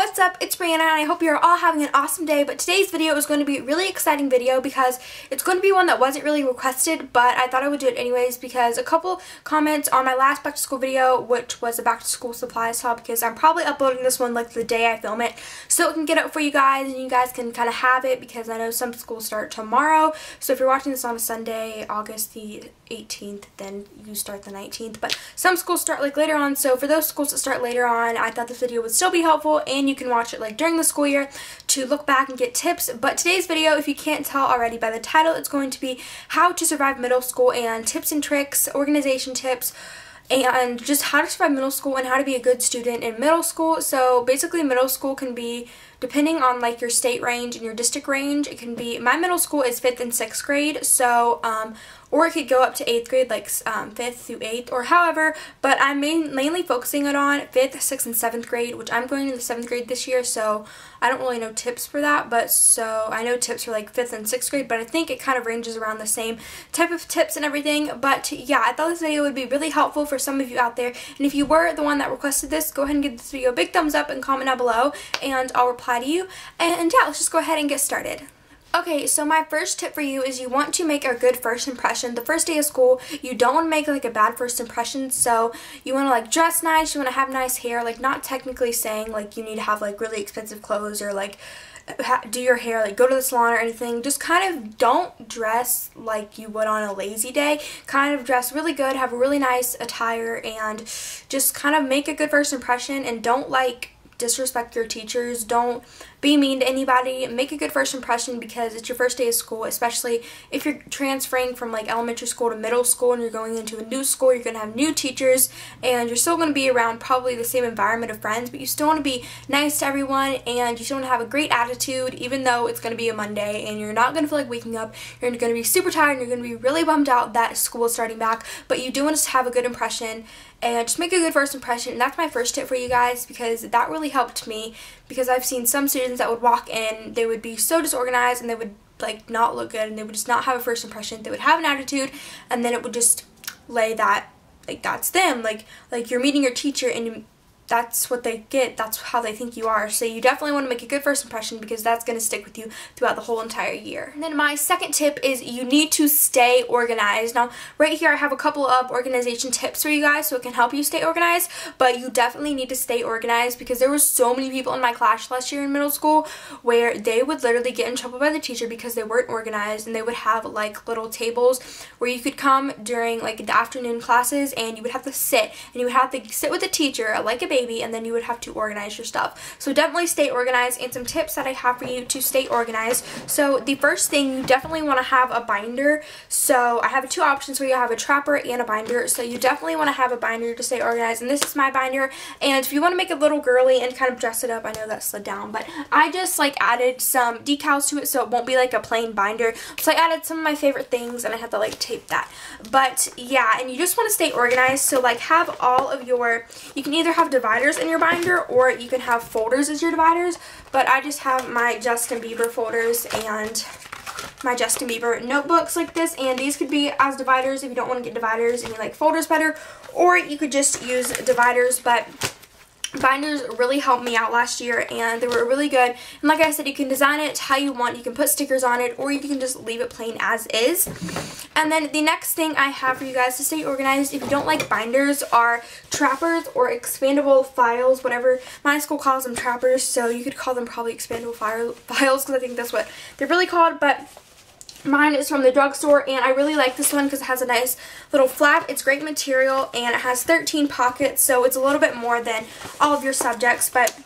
what's up? It's Brianna and I hope you're all having an awesome day, but today's video is going to be a really exciting video because it's going to be one that wasn't really requested, but I thought I would do it anyways because a couple comments on my last back to school video, which was a back to school supplies haul, because I'm probably uploading this one like the day I film it so it can get up for you guys and you guys can kind of have it, because I know some schools start tomorrow, so if you're watching this on a Sunday, August the 18th, then you start the 19th, but some schools start like later on, so for those schools that start later on, I thought this video would still be helpful and you can watch it like during the school year to look back and get tips. But today's video, if you can't tell already by the title, it's going to be how to survive middle school and tips and tricks, organization tips, and just how to survive middle school and how to be a good student in middle school. So basically middle school can be, depending on like your state range and your district range, it can be, my middle school is 5th and 6th grade, so or it could go up to 8th grade, like 5th through 8th, or however, but I'm mainly focusing it on 5th, 6th, and 7th grade, which I'm going into 7th grade this year, so I don't really know tips for that, but so I know tips for like 5th and 6th grade, but I think it kind of ranges around the same type of tips and everything. But yeah, I thought this video would be really helpful for some of you out there, and if you were the one that requested this, go ahead and give this video a big thumbs up and comment down below, and I'll reply to you. And yeah, let's just go ahead and get started. Okay, so my first tip for you is you want to make a good first impression. The first day of school, you don't want to make like a bad first impression, so you want to like dress nice, you want to have nice hair, like not technically saying like you need to have like really expensive clothes or like do your hair, like go to the salon or anything. Just kind of don't dress like you would on a lazy day. Kind of dress really good, have a really nice attire, and just kind of make a good first impression, and don't like disrespect your teachers, don't be mean to anybody. Make a good first impression because it's your first day of school, especially if you're transferring from like elementary school to middle school and you're going into a new school. You're going to have new teachers and you're still going to be around probably the same environment of friends, but you still want to be nice to everyone and you still want to have a great attitude, even though it's going to be a Monday and you're not going to feel like waking up. You're going to be super tired and you're going to be really bummed out that school is starting back, but you do want to have a good impression and just make a good first impression. And that's my first tip for you guys, because that really helped me, because I've seen some students that would walk in, they would be so disorganized and they would like not look good and they would just not have a first impression. They would have an attitude and then it would just lay that like that's them, like you're meeting your teacher and that's what they get, that's how they think you are. So you definitely want to make a good first impression because that's going to stick with you throughout the whole entire year. And then my second tip is you need to stay organized. Now right here I have a couple of organization tips for you guys so it can help you stay organized, but you definitely need to stay organized because there were so many people in my class last year in middle school where they would literally get in trouble by the teacher because they weren't organized, and they would have like little tables where you could come during like the afternoon classes and you would have to sit, and you would have to sit with the teacher like a baby, and then you would have to organize your stuff. So definitely stay organized, and some tips that I have for you to stay organized. So the first thing, you definitely want to have a binder. So I have two options where you have a trapper and a binder. So you definitely want to have a binder to stay organized, and this is my binder. And if you want to make it a little girly and kind of dress it up, I know that slid down, but I just like added some decals to it so it won't be like a plain binder. So I added some of my favorite things and I had to like tape that. But yeah, and you just want to stay organized. So like have all of your, you can either have dividers in your binder or you can have folders as your dividers, but I just have my Justin Bieber folders and my Justin Bieber notebooks like this, and these could be as dividers if you don't want to get dividers and you like folders better, or you could just use dividers. But binders really helped me out last year and they were really good, and like I said, you can design it how you want. You can put stickers on it or you can just leave it plain as is. And then the next thing I have for you guys to stay organized, if you don't like binders, are trappers or expandable files, whatever. My school calls them trappers, so you could call them probably expandable files because I think that's what they're really called, but mine is from the drugstore and I really like this one because it has a nice little flap. It's great material and it has 13 pockets, so it's a little bit more than all of your subjects, but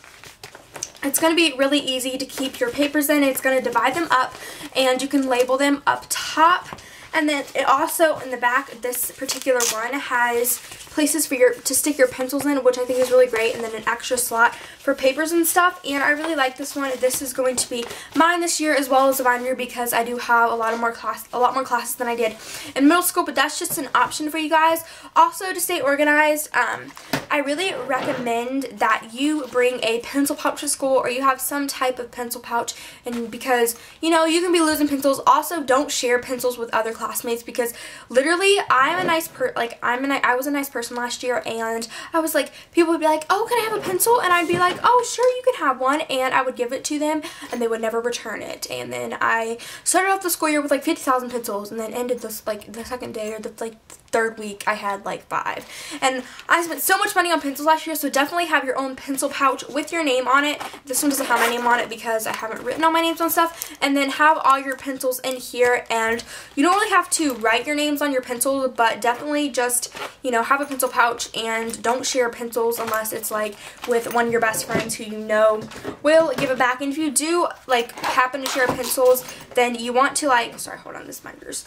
it's going to be really easy to keep your papers in. It's going to divide them up and you can label them up top. And then it also, in the back, this particular one has places for to stick your pencils in, which I think is really great, and then an extra slot for papers and stuff. And I really like this one. This is going to be mine this year as well as a binder because I do have a lot more classes than I did in middle school, but that's just an option for you guys. Also, to stay organized, I really recommend that you bring a pencil pouch to school, or you have some type of pencil pouch, and because you know you can be losing pencils. Also, don't share pencils with other classes classmates, because literally I was a nice person last year, and I was like, people would be like, oh, can I have a pencil? And I'd be like, oh, sure, you can have one, and I would give it to them, and they would never return it. And then I started off the school year with like 50,000 pencils, and then ended this like the second day or the third week I had like 5. And I spent so much money on pencils last year, so definitely have your own pencil pouch with your name on it. This one doesn't have my name on it because I haven't written all my names on stuff. And then have all your pencils in here, and you don't really have to write your names on your pencils, but definitely just, you know, have a pencil pouch, and don't share pencils unless it's like with one of your best friends who you know will give it back. And if you do like happen to share pencils, then you want to like, sorry, hold on, this minder's.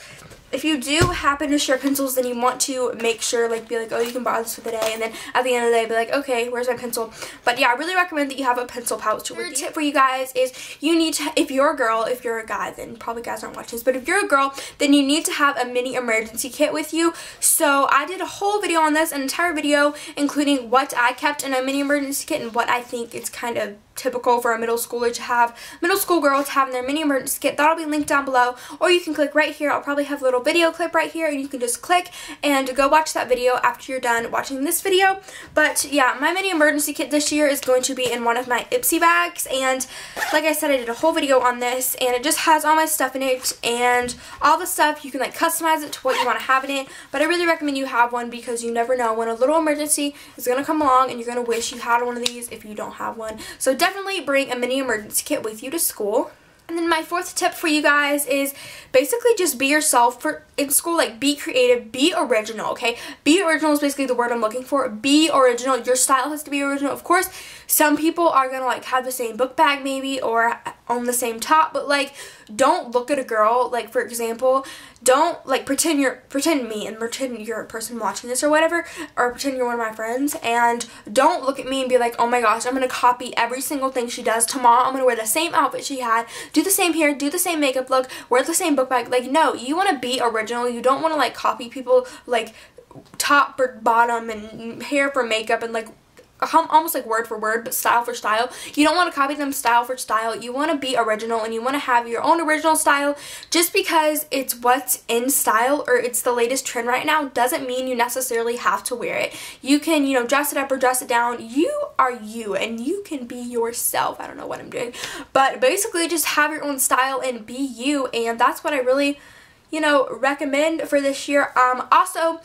If you do happen to share pencils, then you want to make sure, like, be like, oh, you can borrow this for the day, and then at the end of the day, be like, okay, where's my pencil? But yeah, I really recommend that you have a pencil pouch. Another tip for you guys is you need to, if you're a girl, if you're a guy, then probably guys aren't watching this, but if you're a girl, then you need to have a mini emergency kit with you. So I did a whole video on this, an entire video, including what I kept in a mini emergency kit and what I think is kind of typical for a middle schooler to have, middle school girl to have in their mini emergency kit. That'll be linked down below, or you can click right here. I'll probably have a little video clip right here, and you can just click and go watch that video after you're done watching this video. But yeah, my mini emergency kit this year is going to be in one of my Ipsy bags, and like I said, I did a whole video on this, and it just has all my stuff in it, and all the stuff you can like customize it to what you want to have in it. But I really recommend you have one, because you never know when a little emergency is going to come along, and you're going to wish you had one of these if you don't have one. So definitely bring a mini emergency kit with you to school. And then my fourth tip for you guys is basically just be yourself in school. Like, be creative, be original, okay? Be original is basically the word I'm looking for. Be original. Your style has to be original. Of course, some people are going to like have the same book bag maybe, or on the same top, but like, don't look at a girl, like for example, don't like pretend you're a person watching this or whatever, or pretend you're one of my friends, and don't look at me and be like, oh my gosh, I'm going to copy every single thing she does. Tomorrow I'm going to wear the same outfit she had, do the same hair, do the same makeup look, wear the same book bag. Like, no, you want to be original. You don't want to like copy people, like top or bottom and hair for makeup and like almost like word for word, but style for style. You don't want to copy them style for style. You want to be original, and you want to have your own original style. Just because it's what's in style or it's the latest trend right now doesn't mean you necessarily have to wear it. You can, you know, dress it up or dress it down. You are you, and you can be yourself. I don't know what I'm doing, but basically just have your own style and be you, and that's what I really, you know, recommend for this year. Also,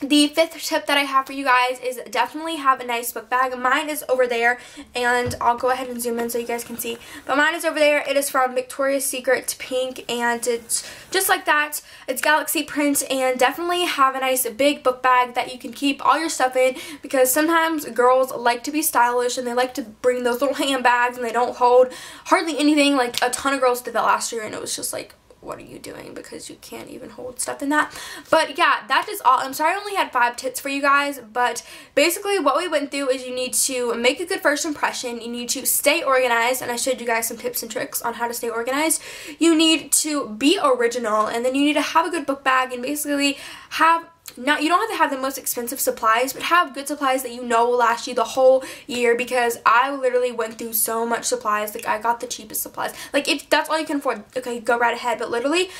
the fifth tip that I have for you guys is definitely have a nice book bag. Mine is over there, and I'll go ahead and zoom in so you guys can see. But mine is over there. It is from Victoria's Secret Pink, and it's just like that. It's galaxy print, and definitely have a nice big book bag that you can keep all your stuff in, because sometimes girls like to be stylish and they like to bring those little handbags and they don't hold hardly anything. Like, a ton of girls did that last year, and it was just like, what are you doing, because you can't even hold stuff in that. But yeah, that is all. I'm sorry I only had 5 tips for you guys, but basically what we went through is you need to make a good first impression, you need to stay organized, and I showed you guys some tips and tricks on how to stay organized. You need to be original, and then you need to have a good book bag, and basically have, now, you don't have to have the most expensive supplies, but have good supplies that you know will last you the whole year, because I literally went through so much supplies. Like, I got the cheapest supplies. Like, if that's all you can afford, okay, go right ahead. But literally,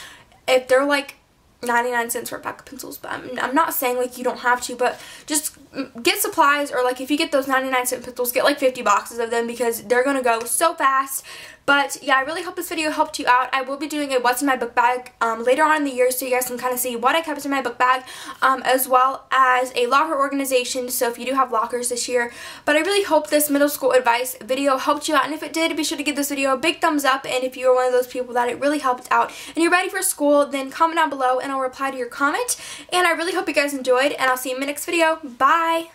if they're like 99 cents for a pack of pencils, but I'm not saying like you don't have to, but just get supplies, or like if you get those 99-cent pencils, get like 50 boxes of them, because they're gonna go so fast. But yeah, I really hope this video helped you out. I will be doing a what's in my book bag later on in the year, so you guys can kind of see what I kept in my book bag, as well as a locker organization, so if you do have lockers this year. But I really hope this middle school advice video helped you out, and if it did, be sure to give this video a big thumbs up. And if you're one of those people that it really helped out and you're ready for school, then comment down below and I'll reply to your comment. And I really hope you guys enjoyed, and I'll see you in my next video. Bye!